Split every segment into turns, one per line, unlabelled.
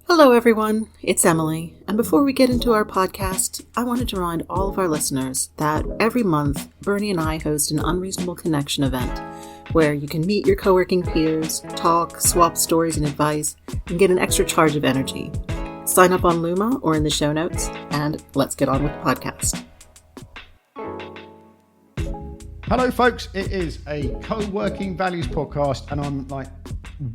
Hello, everyone. It's Emily. And before we get into our podcast, I wanted to remind all of our listeners that every month, Bernie and I host an Unreasonable Connection event where you can meet your co-working peers, talk, swap stories and advice, and get an extra charge of energy. Sign up on Luma or in the show notes, and let's get on with the podcast.
Hello, folks. It is a co-working values podcast, and I'm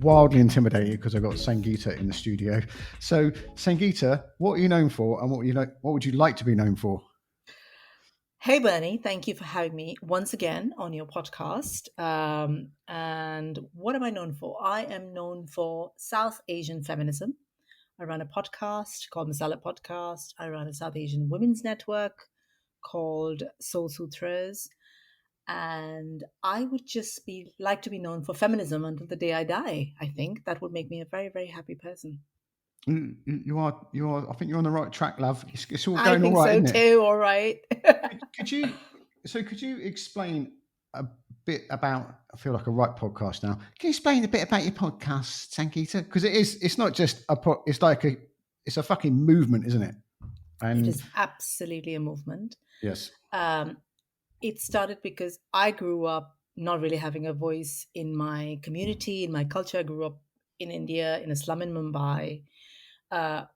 wildly intimidated because I've got Sangeeta in the studio. So, Sangeeta, what are you known for, and what would you like to be known for?
Hey, Bernie, thank you for having me once again on your podcast. And what am I known for? I am known for South Asian feminism. I run a podcast called Masala Podcast. I run a South Asian women's network called Sutras. And I would just like to be known for feminism until the day I die. I think that would make me a very, very happy person.
You are. I think you're on the right track, love. It's all going
I think
all right,
so
isn't
too. All right.
Could you explain a bit about? I feel like a right podcast now. Can you explain a bit about your podcast, Sangeeta? Because it's not just it's a fucking movement, isn't it?
And it is absolutely a movement.
Yes.
It started because I grew up not really having a voice in my community, in my culture. I grew up in India, in a slum in Mumbai. To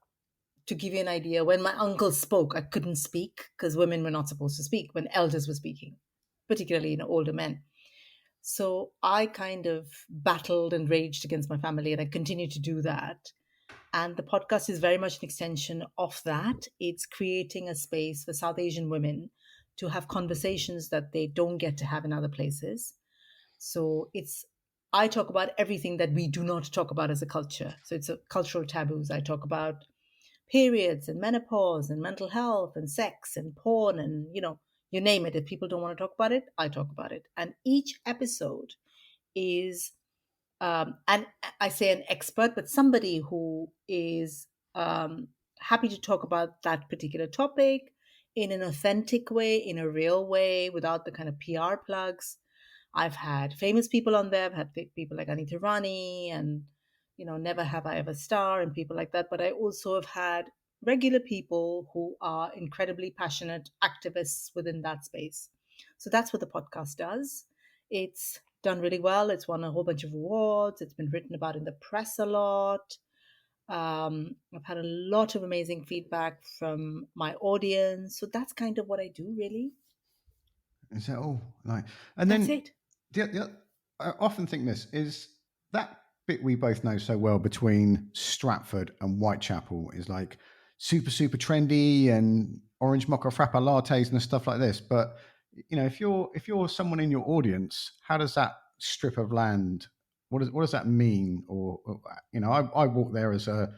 give you an idea, when my uncle spoke, I couldn't speak because women were not supposed to speak when elders were speaking, particularly older men. So I kind of battled and raged against my family, and I continue to do that. And the podcast is very much an extension of that. It's creating a space for South Asian women to have conversations that they don't get to have in other places. So I talk about everything that we do not talk about as a culture. So it's a cultural taboos. I talk about periods and menopause and mental health and sex and porn and, you name it. If people don't want to talk about it, I talk about it. And each episode is, and I say an expert, but somebody who is happy to talk about that particular topic in an authentic way, in a real way, without the kind of PR plugs. I've had famous people on there. I've had people like Anita Rani and, Never Have I Ever Star and people like that. But I also have had regular people who are incredibly passionate activists within that space. So that's what the podcast does. It's done really well. It's won a whole bunch of awards. It's been written about in the press a lot. I've had a lot of amazing feedback from my audience. So that's kind of what I do, really.
Is that all? And
that's
then
it.
I often think this is that bit we both know so well between Stratford and Whitechapel is like super, super trendy and orange mocha frappa lattes and stuff like this. But, if you're someone in your audience, how does that strip of land, what does that mean? Or I walk there as a,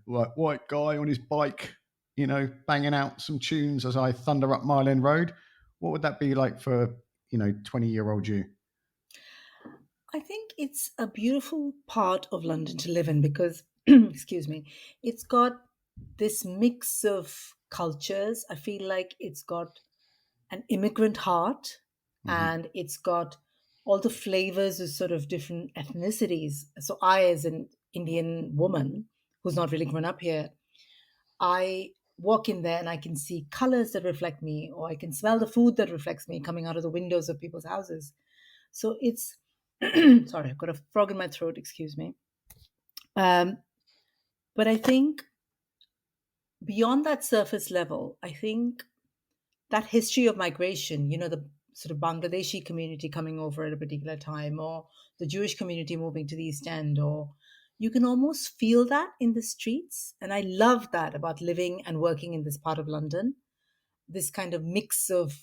like white guy on his bike, banging out some tunes as I thunder up Mile End Road. What would that be like for, 20-year-old you?
I think it's a beautiful part of London to live in because, excuse me, it's got this mix of cultures. I feel like it's got an immigrant heart, and it's got all the flavors of sort of different ethnicities. So I, as an Indian woman who's not really grown up here, I walk in there and I can see colors that reflect me, or I can smell the food that reflects me coming out of the windows of people's houses. So it's, sorry, I've got a frog in my throat, excuse me. But I think beyond that surface level, I think that history of migration, the sort of Bangladeshi community coming over at a particular time, or the Jewish community moving to the East End, or you can almost feel that in the streets. And I love that about living and working in this part of London, this kind of mix of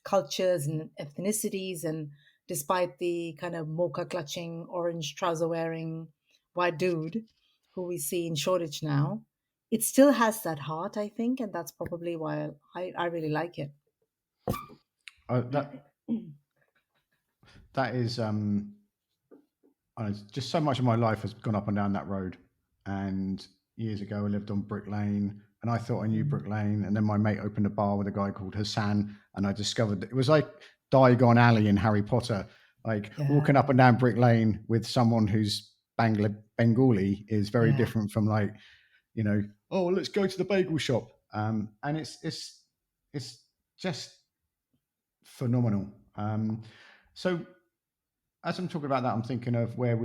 cultures and ethnicities. And despite the kind of mocha clutching, orange trouser wearing white dude who we see in Shoreditch now, it still has that heart, I think. And that's probably why I really like it.
That is just so much of my life has gone up and down that road. And years ago, I lived on Brick Lane, and I thought I knew Brick Lane. And then my mate opened a bar with a guy called Hassan, and I discovered that it was like Diagon Alley in Harry Potter, walking up and down Brick Lane with someone who's Bengali is very
Yeah.
different from like, oh, let's go to the bagel shop. And it's just phenomenal. So as I'm talking about that, I'm thinking of where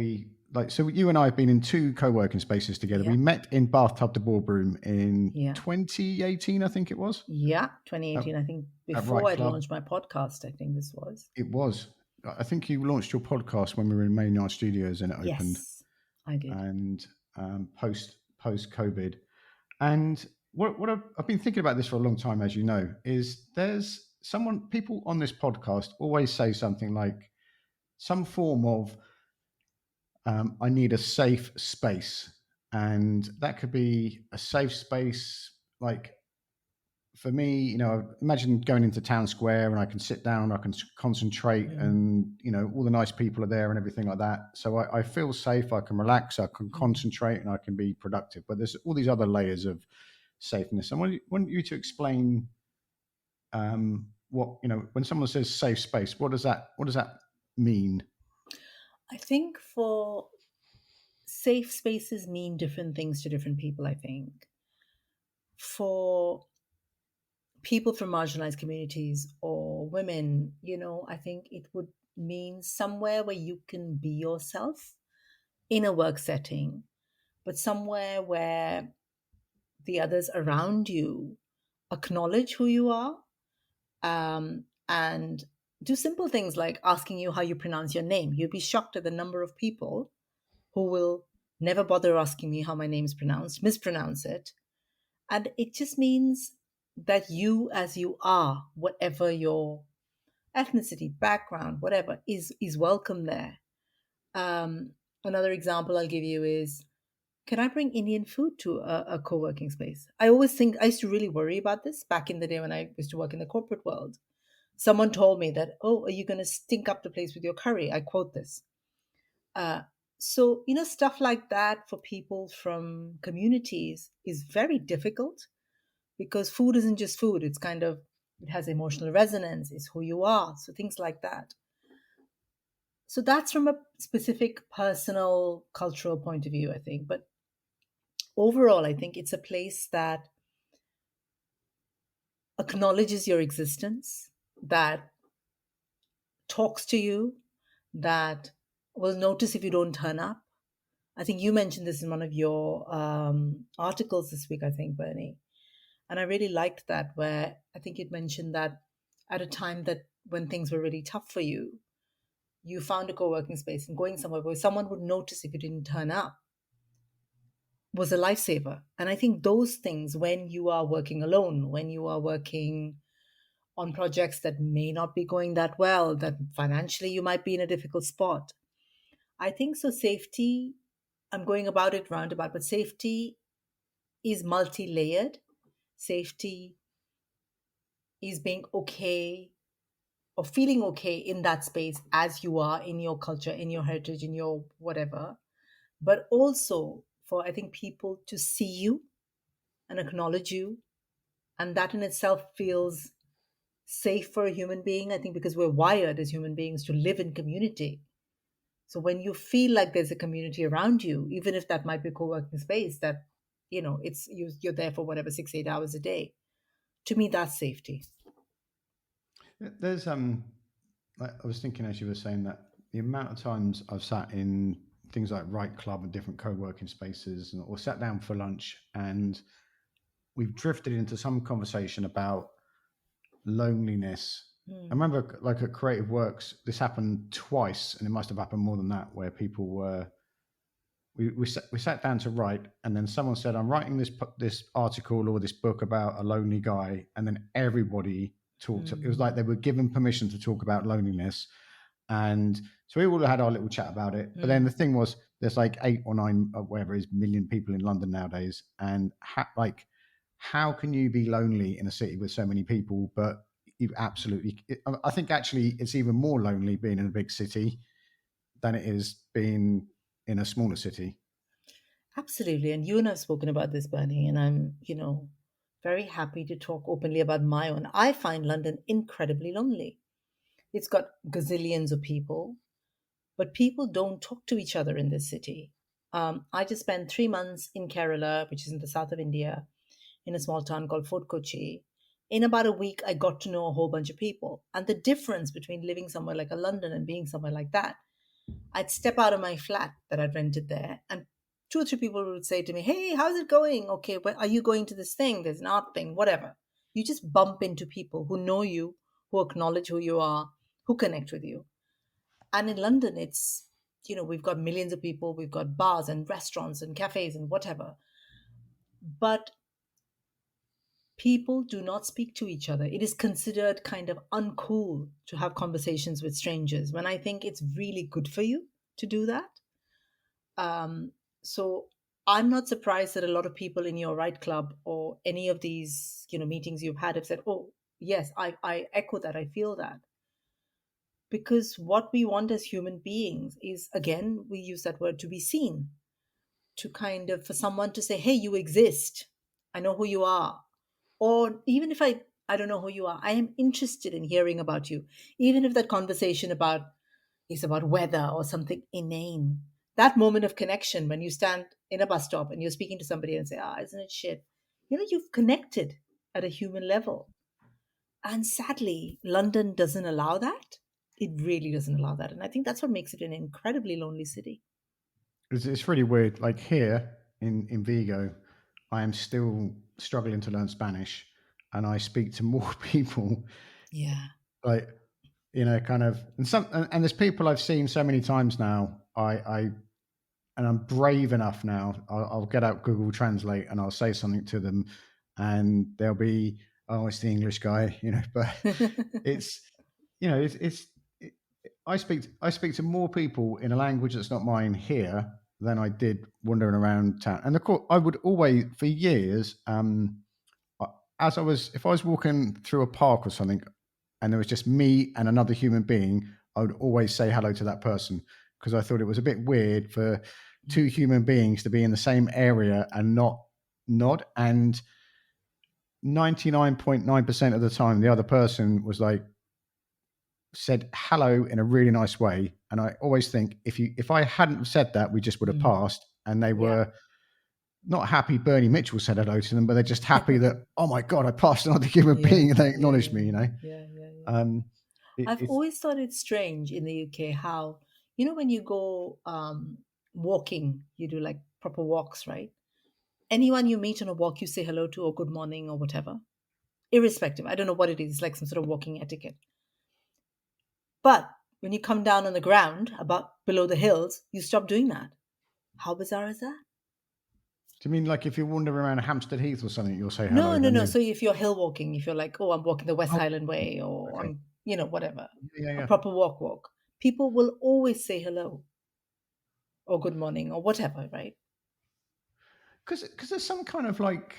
so you and I have been in 2 co-working spaces together.
Yeah.
We met in Bathtub the Boardroom in
Yeah.
2018, I think it was.
Yeah, 2018. I think
at
before
Right
I'd
Club.
launched my podcast, I think this was.
It was. I think you launched your podcast when we were in Maynard Studios and it opened.
Yes, I did.
And post COVID. And what I've been thinking about this for a long time, as you know, is people on this podcast always say something like some form of I need a safe space. And that could be a safe space like for me, imagine going into town square and I can sit down, I can concentrate, and all the nice people are there and everything like that. So I feel safe, I can relax, I can concentrate, and I can be productive. But there's all these other layers of safeness. I want you to explain what when someone says safe space, what does that mean?
I think for safe spaces mean different things to different people, I think. For people from marginalized communities or women, I think it would mean somewhere where you can be yourself in a work setting, but somewhere where the others around you acknowledge who you are, and do simple things like asking you how you pronounce your name. You'd be shocked at the number of people who will never bother asking me how my name is pronounced, mispronounce it. And it just means that you, as you are, whatever your ethnicity, background, whatever, is welcome there. Another example I'll give you is, can I bring Indian food to a co-working space? I used to really worry about this back in the day when I used to work in the corporate world. Someone told me that, oh, are you going to stink up the place with your curry? I quote this. So, stuff like that for people from communities is very difficult because food isn't just food. It's it has emotional resonance. It's who you are. So things like that. So that's from a specific personal cultural point of view, I think. But overall, I think it's a place that acknowledges your existence, that talks to you, that will notice if you don't turn up. I think you mentioned this in one of your articles this week, I think, Bernie. And I really liked that, where I think you'd mentioned that at a time that when things were really tough for you, you found a co-working space, and going somewhere where someone would notice if you didn't turn up was a lifesaver. And I think those things, when you are working alone, when you are working on projects that may not be going that well, that financially you might be in a difficult spot, I think so. Safety, I'm going about it roundabout, but safety is multi-layered. Safety is being okay or feeling okay in that space as you are, in your culture, in your heritage, in your whatever, but also for, I think, people to see you and acknowledge you. And that in itself feels safe for a human being, I think, because we're wired as human beings to live in community. So when you feel like there's a community around you, even if that might be a co-working space, that, it's you're there for whatever, 6-8 hours a day, to me, that's safety.
There's I was thinking as you were saying that the amount of times I've sat in things like Right Club and different co-working spaces, or sat down for lunch, and we've drifted into some conversation about loneliness. I remember, like at Creative Works, this happened twice, and it must have happened more than that, where people were. We sat down to write, and then someone said, "I'm writing this article or this book about a lonely guy," and then everybody talked. It was like they were given permission to talk about loneliness, and so we all had our little chat about it. But then the thing was, there's like 8 or 9 or whatever it is million people in London nowadays, and how can you be lonely in a city with so many people? But you absolutely, I think actually it's even more lonely being in a big city than it is being in a smaller city.
Absolutely. And you and I have spoken about this, Bernie, and I'm, very happy to talk openly about my own. I find London incredibly lonely. It's got gazillions of people, but people don't talk to each other in this city. I just spent 3 months in Kerala, which is in the south of India, in a small town called Fort Kochi. In about a week, I got to know a whole bunch of people. And the difference between living somewhere like a London and being somewhere like that, I'd step out of my flat that I'd rented there, and two or three people would say to me, "Hey, how's it going? Okay, where are you going to this thing? There's an art thing, whatever." You just bump into people who know you, who acknowledge who you are, who connect with you. And in London, it's, we've got millions of people, we've got bars and restaurants and cafes and whatever. But people do not speak to each other. It is considered kind of uncool to have conversations with strangers, when I think it's really good for you to do that. So I'm not surprised that a lot of people in your Right Club or any of these, meetings you've had have said, "Oh, yes, I echo that. I feel that." Because what we want as human beings is, again, we use that word, to be seen, to kind of, for someone to say, "Hey, you exist. I know who you are." Or even if I don't know who you are, I am interested in hearing about you. Even if that conversation is about weather or something inane. That moment of connection when you stand in a bus stop and you're speaking to somebody and say, "Isn't it shit?" You've connected at a human level. And sadly, London doesn't allow that. It really doesn't allow that. And I think that's what makes it an incredibly lonely city.
It's really weird. Like here in Vigo, I am still struggling to learn Spanish, and I speak to more people.
Yeah.
Like, kind of, and there's people I've seen so many times now. And I'm brave enough now. I'll get out Google Translate and I'll say something to them, and they'll be, "Oh, it's the English guy," But it's, I speak to more people in a language that's not mine here than I did wandering around town. And of course, I would always, for years, if I was walking through a park or something, and there was just me and another human being, I would always say hello to that person, because I thought it was a bit weird for two human beings to be in the same area and not nod. And 99.9% of the time, the other person was like, said hello in a really nice way. And I always think, if I hadn't said that, we just would have passed. And they were not happy Bernie Mitchell said hello to them, but they're just happy that, "Oh my God, I passed another human being and they acknowledged me,"
I've always thought it's strange in the UK how, when you go walking, you do like proper walks, right? Anyone you meet on a walk, you say hello to or good morning or whatever, irrespective. I don't know what it is, like some sort of walking etiquette. But when you come down on the ground, about below the hills, you stop doing that. How bizarre is that?
Do you mean like if you're wandering around Hampstead Heath or something, you'll say hello?
No. So if you're hill walking, if you're like, "Oh, I'm walking the West Highland Way," or
okay.
I'm, whatever,
Yeah.
a proper walk, people will always say hello or good morning or whatever, right?
Because there's some kind of like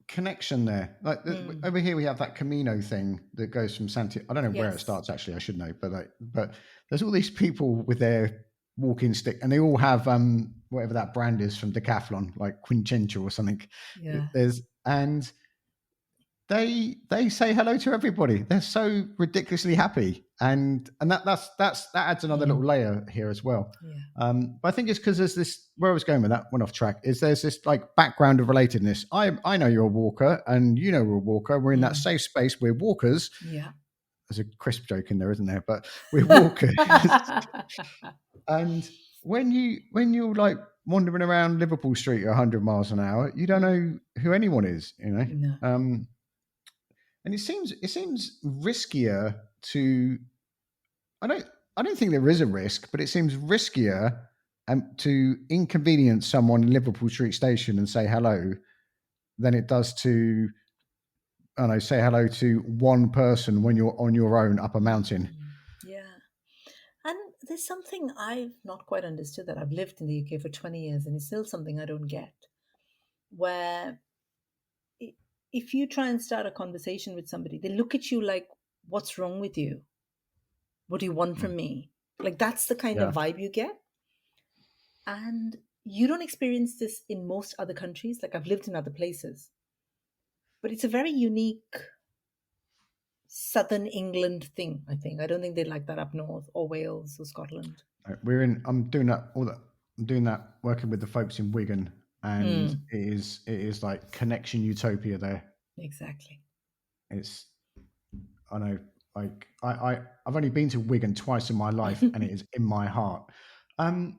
connection there. Like over here, we have that Camino thing that goes from Santiago. I don't know where it starts actually. I should know, but there's all these people with their walking stick, and they all have whatever that brand is from Decathlon, like Quincentia or something.
Yeah.
And they say hello to everybody. They're so ridiculously happy, and that adds another little layer here as well.
Yeah.
But I think it's because there's this, where I was going with that, went off track, is there's this like background of relatedness. I know you're a walker, and you know we're a walker. We're in that safe space. We're walkers.
Yeah.
There's a crisp joke in there, isn't there? But we're walkers. And when you're like wandering around Liverpool Street at 100 miles an hour, you don't know who anyone is,
No.
And it seems riskier to. I don't think there is a risk, but it seems riskier to inconvenience someone in Liverpool Street Station and say hello than it does to, I don't know, say hello to one person when you're on your own up a mountain.
Yeah. And there's something I've not quite understood, that I've lived in the UK for 20 years and it's still something I don't get, where if you try and start a conversation with somebody, they look at you like, "What's wrong with you? What do you want from me?" Like that's the kind of vibe you get. And you don't experience this in most other countries. Like I've lived in other places, but it's a very unique Southern England thing, I think. I don't think they like that up north or Wales or Scotland.
I'm doing that doing that, working with the folks in Wigan, and
Mm,
it is like connection utopia there.
exactly.
It's, I know, like I've only been to Wigan twice in my life, and it is in my heart. Um,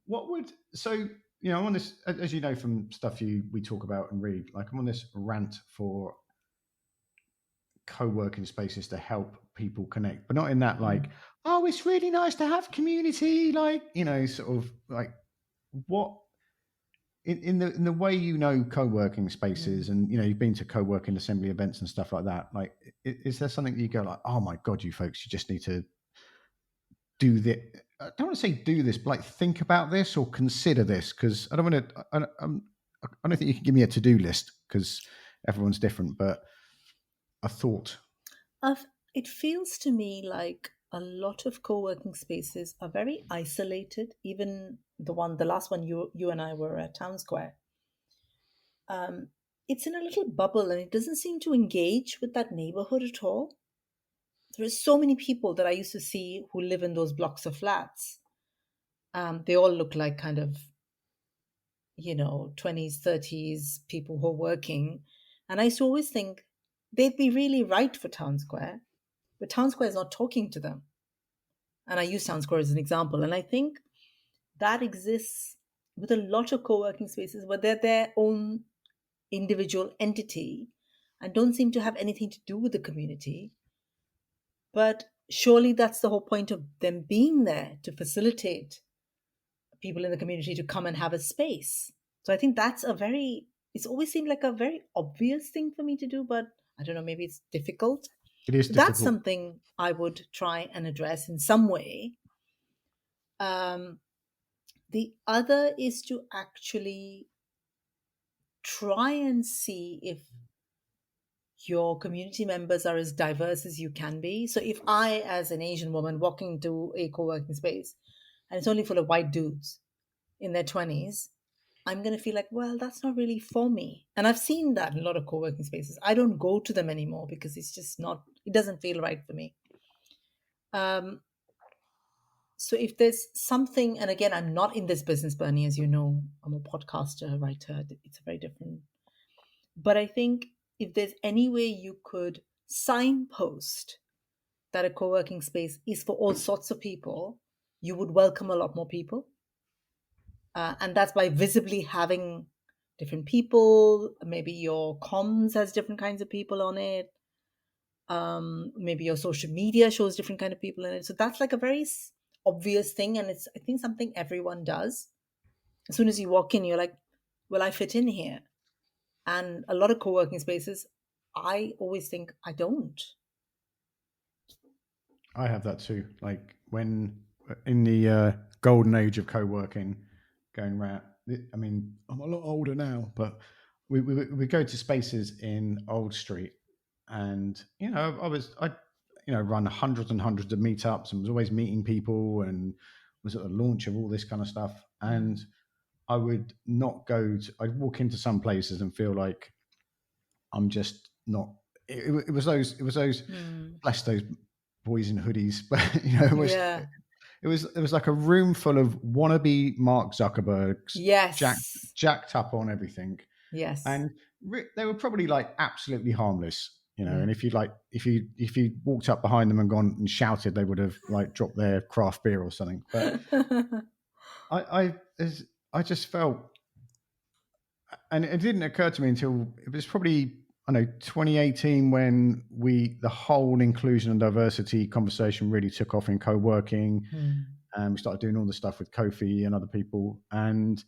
what would so I'm on this, as you know from stuff we talk about and read. Like I'm on this rant for co-working spaces to help people connect, but not in that like, oh, it's really nice to have community, like sort of like what in the way co-working spaces, and you've been to co-working assembly events and stuff like that. Like, is there something that you go like, oh my god, you folks, you just need to do this? I don't want to say do this, but like think about this or consider this, because I don't want to. I don't think you can give me a to-do list because everyone's different, but a thought.
It feels to me like a lot of co-working spaces are very isolated. Even the last one you and I were at Town Square. It's in a little bubble and it doesn't seem to engage with that neighborhood at all. There are so many people that I used to see who live in those blocks of flats. They all look like kind of 20s, 30s people who are working. And I used to always think they'd be really right for Town Square, but Town Square is not talking to them. And I use Town Square as an example. And I think that exists with a lot of co-working spaces where they're their own individual entity and don't seem to have anything to do with the community. But surely that's the whole point of them being there, to facilitate people in the community to come and have a space. So I think it's always seemed like a very obvious thing for me to do, but I don't know, maybe it's difficult.
It is
That's
difficult.
something I would try and address in some way. The other is to actually try and see if your community members are as diverse as you can be. So if I, as an Asian woman, walk into a co-working space and it's only full of white dudes in their 20s, I'm going to feel like, well, that's not really for me. And I've seen that in a lot of co-working spaces. I don't go to them anymore because it's just it doesn't feel right for me. So if there's something, and again, I'm not in this business, Bernie, as you know, I'm a podcaster, writer. It's a very different. But I think if there's any way you could signpost that a co-working space is for all sorts of people, you would welcome a lot more people. And that's by visibly having different people. Maybe your comms has different kinds of people on it. Maybe your social media shows different kind of people in it. So that's like a very obvious thing, and it's, I think, something everyone does. As soon as you walk in, you're like, well, I fit in here. And a lot of co-working spaces, I always think I don't.
I have that too. Like when in the golden age of co-working, going around. I mean, I'm a lot older now, but we go to spaces in Old Street, and I run hundreds and hundreds of meetups and was always meeting people and was at the launch of all this kind of stuff. And I would not I'd walk into some places and feel like I'm just not. It was those bless those boys in hoodies, but it was like a room full of wannabe Mark Zuckerbergs,
yes,
jacked up on everything.
Yes,
and they were probably like absolutely harmless, And if you walked up behind them and gone and shouted, they would have like dropped their craft beer or something. But I just felt, and it didn't occur to me until it was probably 2018 when the whole inclusion and diversity conversation really took off in co-working, and we started doing all the stuff with Kofi and other people. And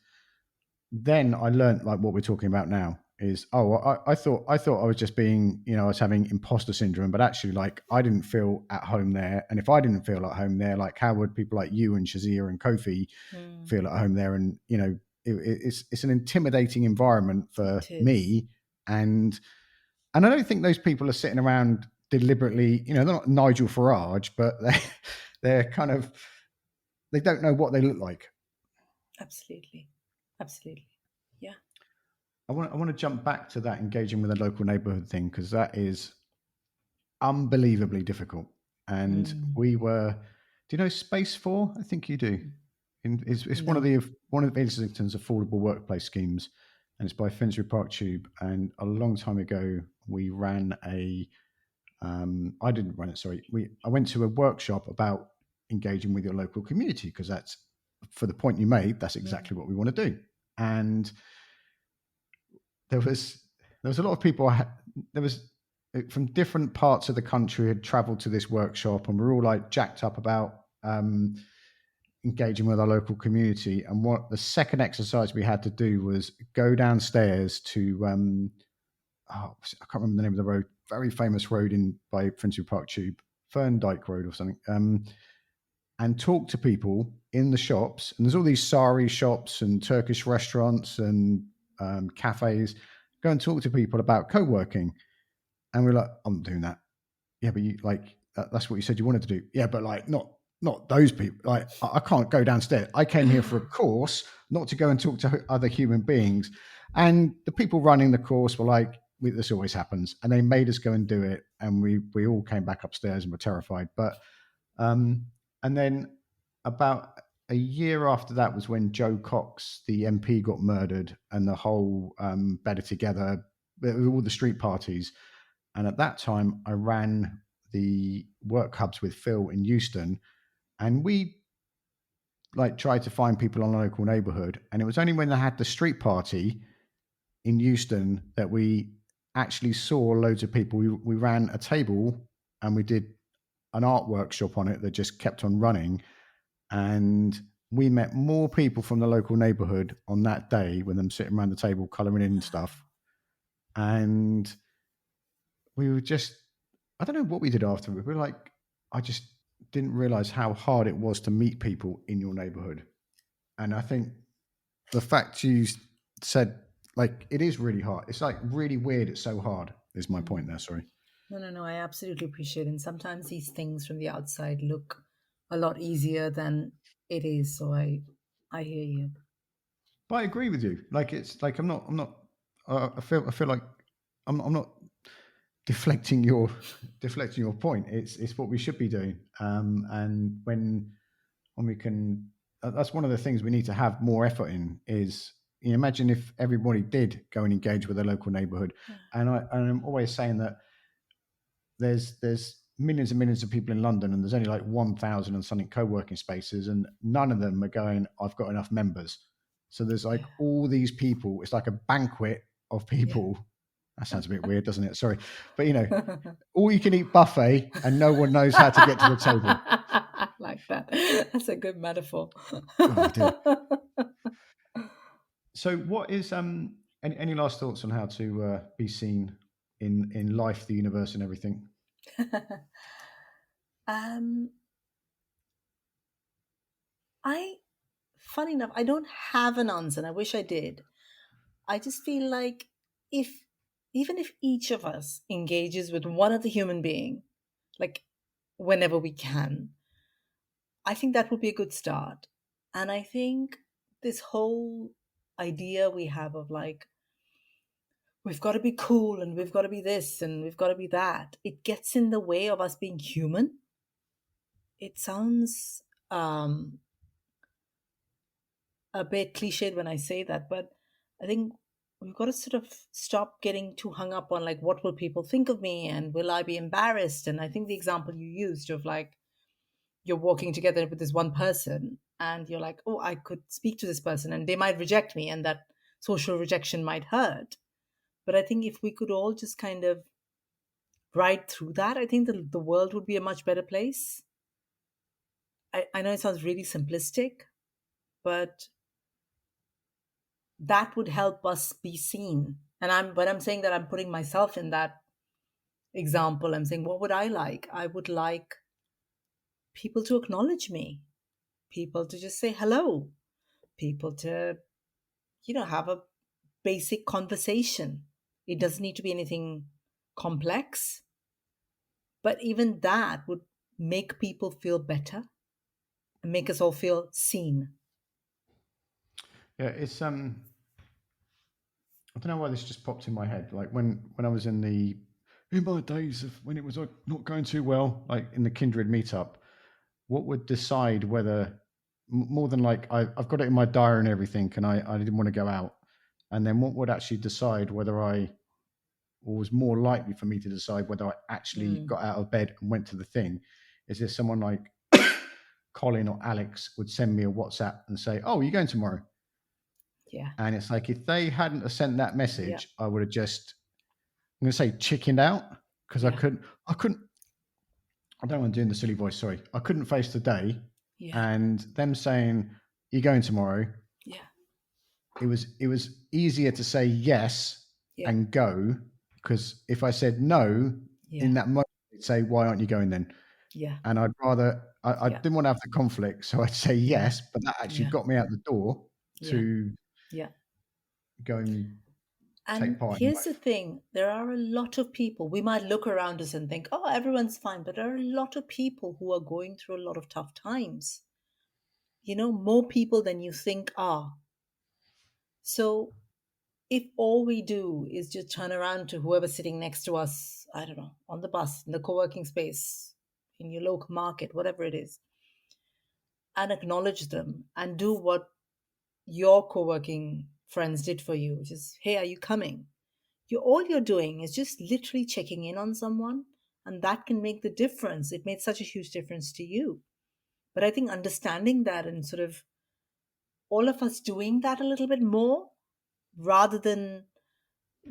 then I learned like what we're talking about now is, I thought I was just being, I was having imposter syndrome, but actually like I didn't feel at home there. And if I didn't feel at home there, like how would people like you and Shazia and Kofi feel at home there? And, it's an intimidating environment for me. And I don't think those people are sitting around deliberately, they're not Nigel Farage, but they're kind of, they don't know what they look like.
Absolutely. Yeah.
I want to jump back to that engaging with the local neighborhood thing, because that is unbelievably difficult. And we were, do you know Space 4? I think you do. It's one of Islington's affordable workplace schemes, and it's by Finsbury Park Tube. And a long time ago, we ran a. I didn't run it. Sorry, I went to a workshop about engaging with your local community, because that's, for the point you made, that's exactly what we want to do. And there was a lot of people. There was from different parts of the country had travelled to this workshop, and we're all like jacked up about engaging with our local community. And what the second exercise we had to do was go downstairs to I can't remember the name of the road, very famous road in by Finsbury Park Tube, Ferndyke Road or something, and talk to people in the shops. And there's all these sari shops and Turkish restaurants and cafes. Go and talk to people about co-working. And we're like, I'm doing that. Yeah, but you that's what you said you wanted to do. Yeah, but like not those people. Like I can't go downstairs. I came here for a course, not to go and talk to other human beings. And the people running the course were like, this always happens, and they made us go and do it, and we all came back upstairs and were terrified. But and then about a year after that was when Joe Cox, the MP, got murdered, and the whole Better Together, all the street parties. And at that time, I ran the work hubs with Phil in Euston, and we tried to find people on a local neighbourhood. And it was only when they had the street party in Euston that we actually saw loads of people. We ran a table and we did an art workshop on it that just kept on running. And we met more people from the local neighborhood on that day with them sitting around the table, coloring in and stuff. And we were just, I don't know what we did afterwards. We were like, I just didn't realize how hard it was to meet people in your neighborhood. And I think the fact you said, it is really hard. It's really weird. It's so hard is my point there. Sorry.
No. I absolutely appreciate it. And sometimes these things from the outside look a lot easier than it is. So I hear you.
But I agree with you. I feel like I'm not deflecting your point. It's what we should be doing. And when we can, that's one of the things we need to have more effort in is, imagine if everybody did go and engage with their local neighborhood. And I'm always saying that there's millions and millions of people in London, and there's only 1,000 and something co-working spaces, and none of them are going, I've got enough members. So there's all these people. It's like a banquet of people. Yeah. That sounds a bit weird, doesn't it? Sorry. But, all you can eat buffet and no one knows how to get to the table.
I like that. That's a good metaphor.
Oh, dear. So what is any last thoughts on how to be seen in life, the universe and everything?
Funny enough, I don't have an answer, and I wish I did. I just feel like even if each of us engages with one other human being, whenever we can, I think that would be a good start. And I think this whole idea we have of we've got to be cool and we've got to be this and we've got to be that, it gets in the way of us being human. It sounds a bit cliched when I say that, but I think we've got to sort of stop getting too hung up on what will people think of me and will I be embarrassed. And I think the example you used of you're walking together with this one person and you're like, oh, I could speak to this person and they might reject me, and that social rejection might hurt. But I think if we could all just kind of ride through that, I think the world would be a much better place. I know it sounds really simplistic, but that would help us be seen. And when I'm saying that, I'm putting myself in that example. I'm saying, what would I like? I would like people to acknowledge me, people to just say hello, people to, have a basic conversation. It doesn't need to be anything complex, but even that would make people feel better and make us all feel seen.
Yeah, it's I don't know why this just popped in my head. When I was in my days of when it was not going too well, in the Kindred meetup, what would decide whether more than like I've got it in my diary and everything, and I didn't want to go out. And then what would actually decide whether or was more likely for me to decide whether I actually got out of bed and went to the thing, is if someone like Colin or Alex would send me a WhatsApp and say, "Oh, you're going tomorrow?"
Yeah.
And it's like, if they hadn't have sent that message, I would have just, I'm going to say, chickened out, because I couldn't, I don't want to do the silly voice, sorry. I couldn't face the day.
Yeah.
And them saying, "You're going tomorrow?"
Yeah.
It was easier to say yes and go, because if I said no in that moment, I'd say, "Why aren't you going then?"
Yeah.
And I'd rather, I didn't want to have the conflict, so I'd say yes, but that actually got me out the door to go and take part.
Here's the thing, there are a lot of people, we might look around us and think, oh, everyone's fine, but there are a lot of people who are going through a lot of tough times. More people than you think are. So if all we do is just turn around to whoever's sitting next to us, I don't know, on the bus, in the co-working space, in your local market, whatever it is, and acknowledge them and do what your co-working friends did for you, which is, hey, are you coming? All you're doing is just literally checking in on someone, and that can make the difference. It made such a huge difference to you. But I think understanding that and sort of all of us doing that a little bit more, rather than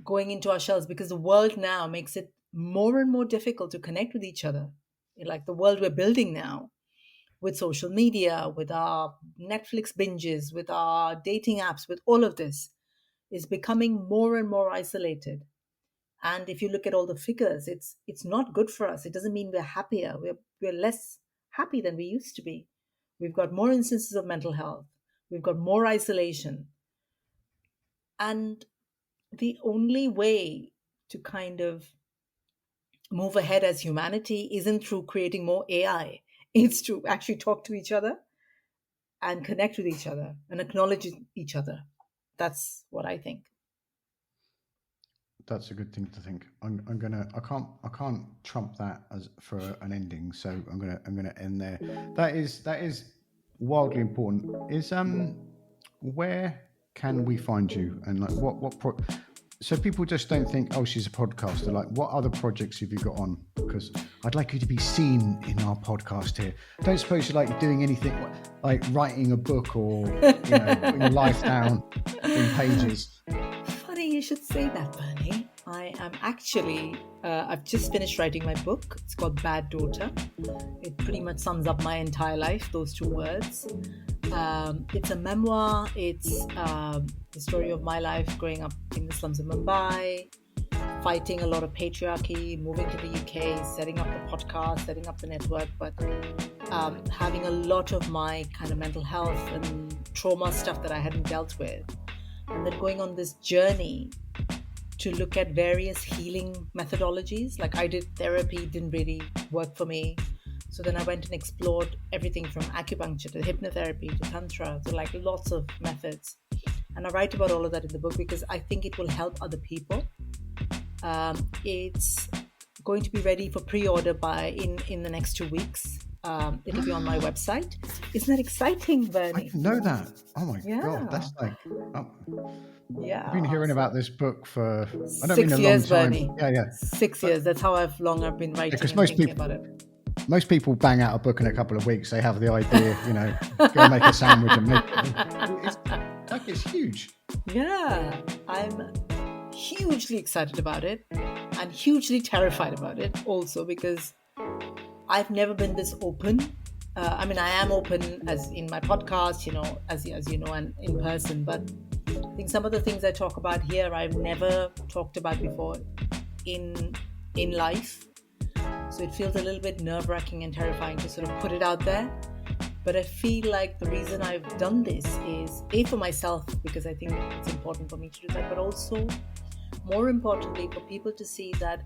going into our shells, because the world now makes it more and more difficult to connect with each other. Like the world we're building now, with social media, with our Netflix binges, with our dating apps, with all of this, is becoming more and more isolated. And if you look at all the figures, it's not good for us. It doesn't mean we're happier. We're less happy than we used to be. We've got more instances of mental health. We've got more isolation. And the only way to kind of move ahead as humanity isn't through creating more AI. It's to actually talk to each other and connect with each other and acknowledge each other. That's what I think.
That's a good thing to think. I can't trump that as for an ending, so I'm gonna end there. That is wildly important. Is where can we find you, and like so people just don't think, oh, she's a podcaster. Like, what other projects have you got on? Because I'd like you to be seen in our podcast here. Don't suppose you're like doing anything like writing a book or putting your life down in pages.
Funny you should say that, Bernie. I am actually, I've just finished writing my book. It's called Bad Daughter. It pretty much sums up my entire life, those two words. It's a memoir. It's the story of my life growing up in the slums of Mumbai, fighting a lot of patriarchy, moving to the UK, setting up the podcast, setting up the network, but having a lot of my kind of mental health and trauma stuff that I hadn't dealt with. And then going on this journey to look at various healing methodologies. Like I did therapy, didn't really work for me. So then I went and explored everything from acupuncture to hypnotherapy to tantra to like lots of methods. And I write about all of that in the book because I think it will help other people. It's going to be ready for pre-order in the next 2 weeks. It'll be on my website. Isn't that exciting, Bernie?
I didn't know that. Oh my God, that's like...
Yeah,
I've been hearing about this book for
6 years, Bernie.
Yeah.
6 years. That's how long I've been writing and thinking about it.
Most people bang out a book in a couple of weeks. They have the idea, go make a sandwich and make it. It's huge.
Yeah, I'm hugely excited about it and hugely terrified about it also because I've never been this open. I am open as in my podcast, as you know, and in person, but I think some of the things I talk about here I've never talked about before in life. So it feels a little bit nerve-wracking and terrifying to sort of put it out there. But I feel like the reason I've done this is A, for myself, because I think it's important for me to do that, but also, more importantly, for people to see that,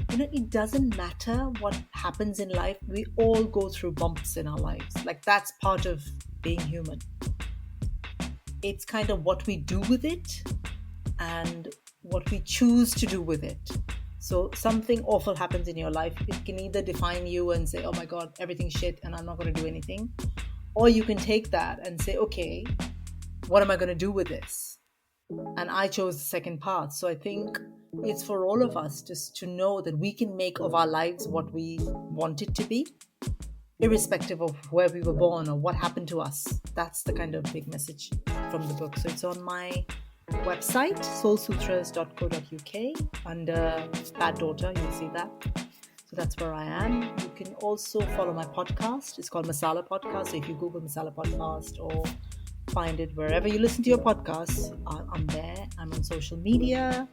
it doesn't matter what happens in life. We all go through bumps in our lives. Like, that's part of being human. It's kind of what we do with it and what we choose to do with it. So something awful happens in your life. It can either define you and say, oh my God, everything's shit and I'm not going to do anything. Or you can take that and say, okay, what am I going to do with this? And I chose the second path. So I think it's for all of us just to know that we can make of our lives what we want it to be, irrespective of where we were born or what happened to us. That's the kind of big message from the book. So it's on my website, soulsutras.co.uk, under Bad Daughter, you'll see that. So that's where I am. You can also follow my podcast. It's called Masala Podcast. So if you Google Masala Podcast or find it wherever you listen to your podcasts, I'm there. I'm on social media.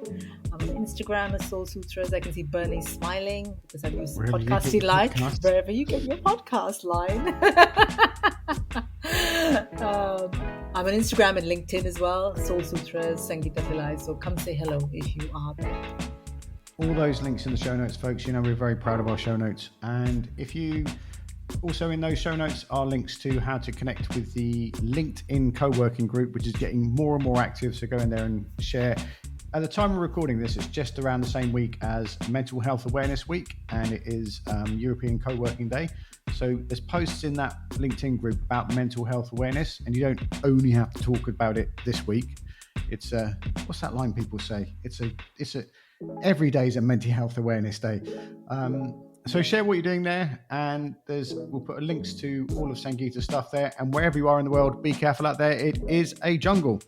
I'm on Instagram as Soul Sutras. I can see Bernie smiling because I've used the podcasting line. Wherever you get your podcast line. I'm on Instagram and LinkedIn as well. Soul Sutras, Sangeeta Pillai. So come say hello if you are there.
All those links in the show notes, folks. You know, we're very proud of our show notes. And if you also in those show notes are links to how to connect with the LinkedIn co-working group, which is getting more and more active. So go in there and share. At the time of recording this, it's just around the same week as Mental Health Awareness Week, and it is European Co-working Day. So there's posts in that LinkedIn group about mental health awareness, and you don't only have to talk about it this week. It's what's that line people say? It's a every day is a mental health awareness day. So share what you're doing there, and we'll put links to all of Sangeeta's stuff there. And wherever you are in the world, be careful out there. It is a jungle.